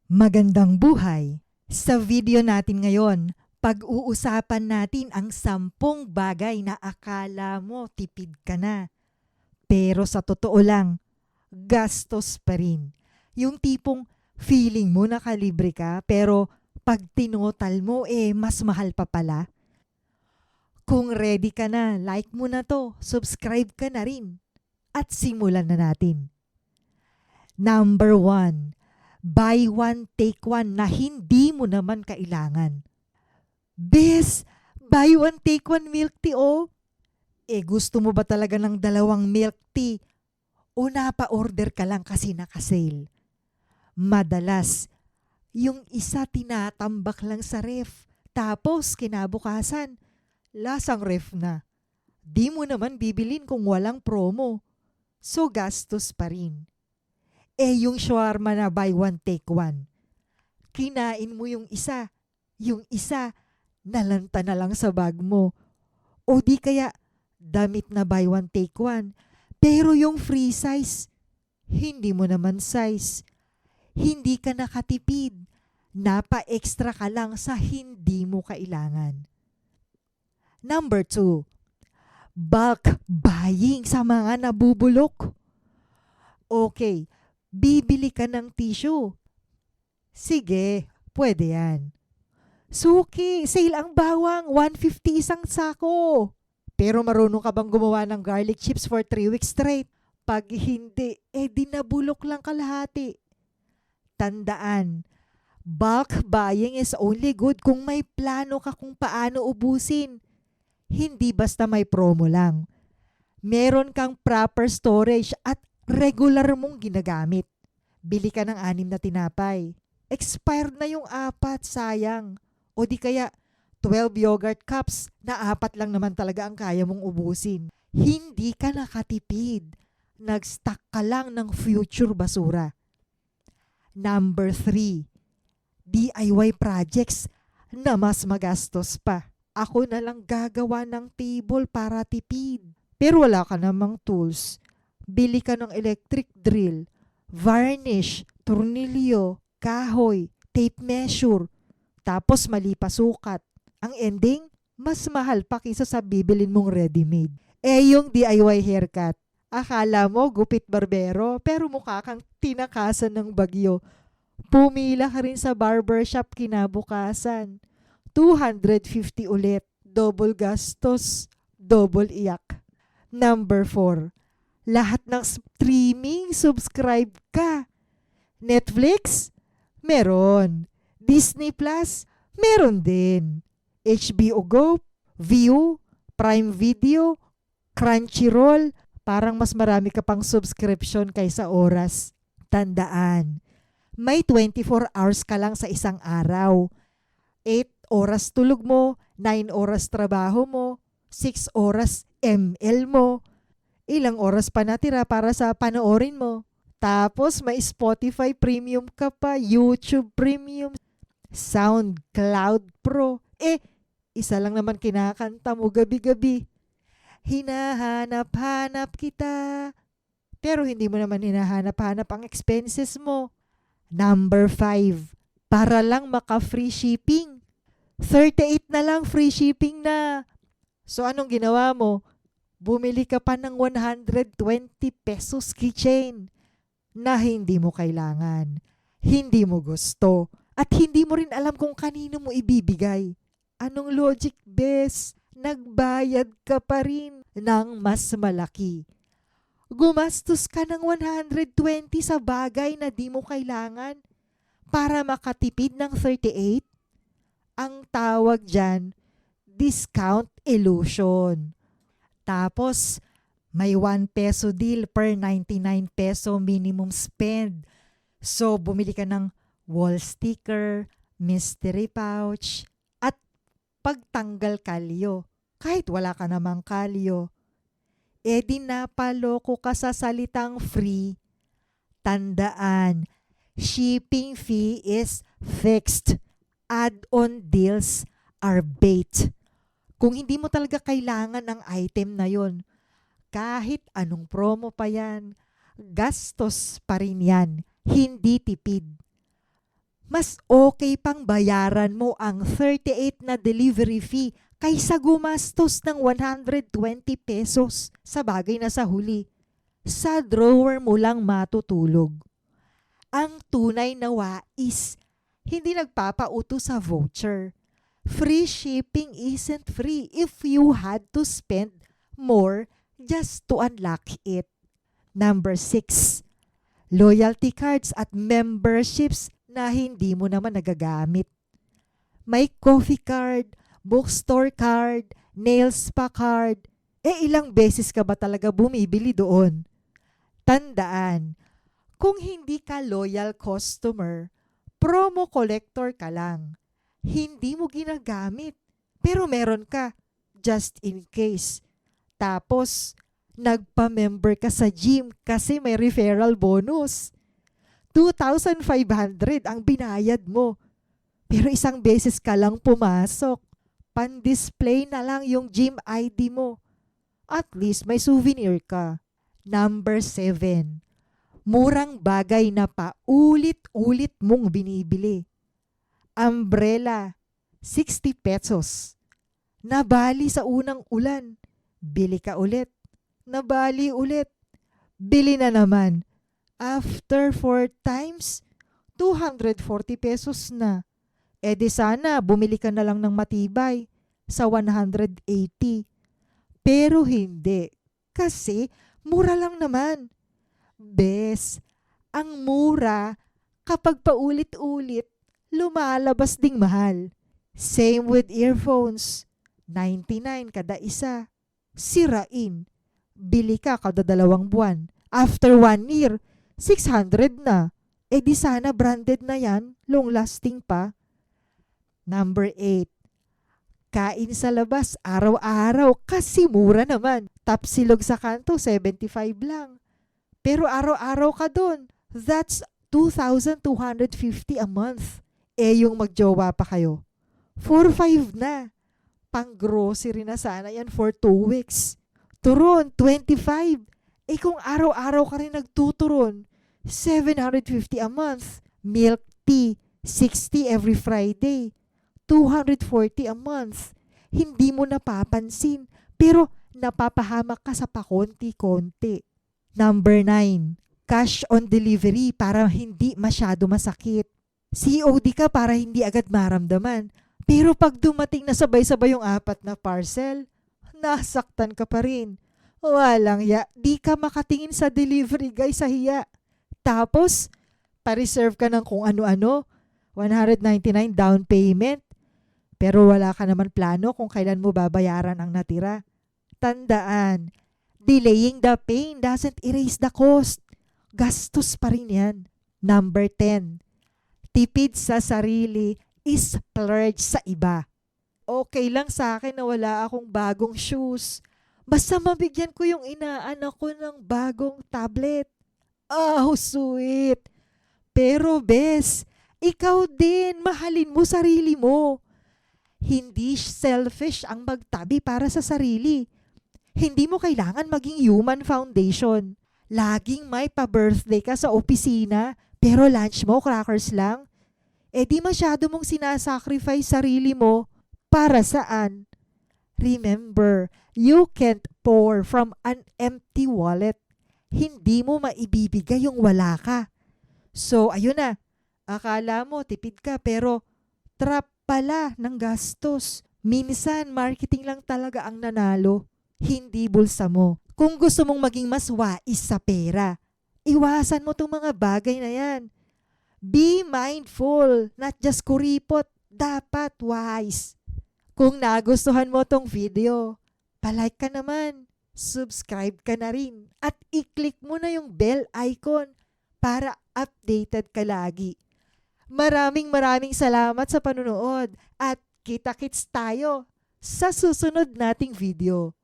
Magandang buhay! Sa video natin ngayon, pag-uusapan natin ang 10 bagay na akala mo tipid ka na. Pero sa totoo lang, gastos pa rin. Yung tipong feeling mo nakalibre ka pero pag tinotal mo mas mahal pa pala. Kung ready ka na, like mo na to, subscribe ka na rin. At simulan na natin. Number 1. Buy one, take one na hindi mo naman kailangan. Bes, buy one, take one milk tea oh. Gusto mo ba talaga ng 2 milk tea? O napa-order ka lang kasi naka-sale? Madalas, yung isa tinatambak lang sa ref. Tapos kinabukasan, lasang ref na. Di mo naman bibilin kung walang promo. So gastos pa rin. Yung shawarma na buy one, take one. Kinain mo yung isa, nalanta na lang sa bag mo. O di kaya, damit na buy one, take one. Pero yung free size, hindi mo naman size. Hindi ka nakatipid. Napa-extra ka lang sa hindi mo kailangan. Number 2. Bulk buying sa mga nabubulok. Okay, bibili ka ng tissue. Sige, pwede yan. Suki, sale ang bawang, 150 isang sako. Pero marunong ka bang gumawa ng garlic chips for 3 weeks straight? Pag hindi, di nabulok lang kalahati. Tandaan, bulk buying is only good kung may plano ka kung paano ubusin. Hindi basta may promo lang. Meron kang proper storage at regular mong ginagamit. Bili ka ng 6 na tinapay. Expired na yung 4, sayang. O di kaya 12 yogurt cups na 4 lang naman talaga ang kaya mong ubusin. Hindi ka nakatipid. Nag-stock ka lang ng future basura. Number 3. DIY projects na mas magastos pa. Ako na lang gagawa ng table para tipid. Pero wala ka namang tools. Bili ka ng electric drill, varnish, tornilyo, kahoy, tape measure, tapos mali pa sukat. Ang ending, mas mahal pa kaysa sa bibilin mong ready-made. Yung DIY haircut, akala mo gupit barbero pero mukha kang tinakasan ng bagyo. Pumila ka rin sa barbershop kinabukasan. 250 ulit. Double gastos, double iyak. Number 4. Lahat ng streaming, subscribe ka. Netflix? Meron. Disney Plus? Meron din. HBO Go, View, Prime Video, Crunchyroll. Parang mas marami ka pang subscription kaysa oras. Tandaan, may 24 hours ka lang sa isang araw. 8 oras tulog mo, 9 oras trabaho mo, 6 oras ML mo. Ilang oras pa natira para sa panoorin mo. Tapos may Spotify Premium ka pa, YouTube Premium, SoundCloud Pro. Isa lang naman kinakanta mo gabi-gabi. Hinahanap-hanap kita. Pero hindi mo naman hinahanap-hanap ang expenses mo. Number 5. Para lang maka-free shipping. 38 na lang free shipping na. So anong ginawa mo? Bumili ka pa ng 120 pesos keychain na hindi mo kailangan, hindi mo gusto, at hindi mo rin alam kung kanino mo ibibigay. Anong logic, bes? Nagbayad ka pa rin ng mas malaki. Gumastos ka ng 120 sa bagay na di mo kailangan para makatipid ng 38? Ang tawag dyan, discount illusion. Tapos, may 1 peso deal per 99 peso minimum spend. So, bumili ka ng wall sticker, mystery pouch, at pagtanggal kalyo. Kahit wala ka namang kalyo. Di napaloko ka sa salitang free. Tandaan, shipping fee is fixed. Add-on deals are bait. Kung hindi mo talaga kailangan ang item na yon, kahit anong promo pa yan, gastos pa rin yan, hindi tipid. Mas okay pang bayaran mo ang 38 na delivery fee kaysa gumastos ng 120 pesos sa bagay na sa huli. Sa drawer mo lang matutulog. Ang tunay na wais, hindi nagpapauto sa voucher. Free shipping isn't free if you had to spend more just to unlock it. Number 6, loyalty cards at memberships na hindi mo naman nagagamit. May coffee card, bookstore card, nail spa card. Ilang beses ka ba talaga bumibili doon? Tandaan, kung hindi ka loyal customer, promo collector ka lang. Hindi mo ginagamit, pero meron ka, just in case. Tapos, nagpa-member ka sa gym kasi may referral bonus. 2,500 ang binayad mo. Pero isang beses ka lang pumasok. Pan-display na lang yung gym ID mo. At least may souvenir ka. Number 7. Murang bagay na paulit-ulit mong binibili. Umbrella, 60 pesos. Nabali sa unang ulan. Bili ka ulit. Nabali ulit. Bili na naman. After 4 times, 240 pesos na. Di sana bumili ka na lang ng matibay sa 180. Pero hindi. Kasi mura lang naman. Bes, ang mura kapag paulit-ulit, lumalabas ding mahal. Same with earphones. 99 kada isa. Sirain. Bili ka kada 2 buwan. After 1 year, 600 na. Di sana branded na yan, long lasting pa. Number 8. Kain sa labas araw-araw kasi mura naman. Tapsilog sa kanto, 75 lang. Pero araw-araw ka dun. That's 2,250 a month. Yung magjowa pa kayo, 4,500 na. Pang-grocery na sana yan for 2 weeks. Turon, 25. Kung araw-araw ka rin nagtuturon, 750 a month. Milk tea, 60 every Friday. 240 a month. Hindi mo napapansin, pero napapahamak ka sa pakonti-konti. Number 9, cash on delivery para hindi masyado masakit. COD ka para hindi agad maramdaman. Pero pag dumating na sabay-sabay yung 4 na parcel, nasaktan ka pa rin. Walang ya, di ka makatingin sa delivery guy sa hiya. Tapos, pa-reserve ka ng kung ano-ano, 199 down payment. Pero wala ka naman plano kung kailan mo babayaran ang natira. Tandaan, delaying the pain doesn't erase the cost. Gastos pa rin yan. Number 10. Tipid sa sarili is splurge sa iba. Okay lang sa akin na wala akong bagong shoes. Basta mabigyan ko yung inaanak ko ng bagong tablet. Oh, sweet. Pero bes, ikaw din, mahalin mo sarili mo. Hindi selfish ang magtabi para sa sarili. Hindi mo kailangan maging human foundation. Laging may pa-birthday ka sa opisina, pero lunch mo crackers lang. Di masyado mong sinasacrifice sarili mo. Para saan? Remember, you can't pour from an empty wallet. Hindi mo maibibigay yung wala ka. So, ayun na. Akala mo tipid ka pero trap pala ng gastos. Minsan, marketing lang talaga ang nanalo, hindi bulsa mo. Kung gusto mong maging mas wais sa pera, iwasan mo tong mga bagay na yan. Be mindful, not just kuripot. Dapat wise. Kung nagustuhan mo tong video, palike ka naman, subscribe ka na rin, at i-click mo na yung bell icon para updated ka lagi. Maraming salamat sa panunood at kita-kits tayo sa susunod nating video.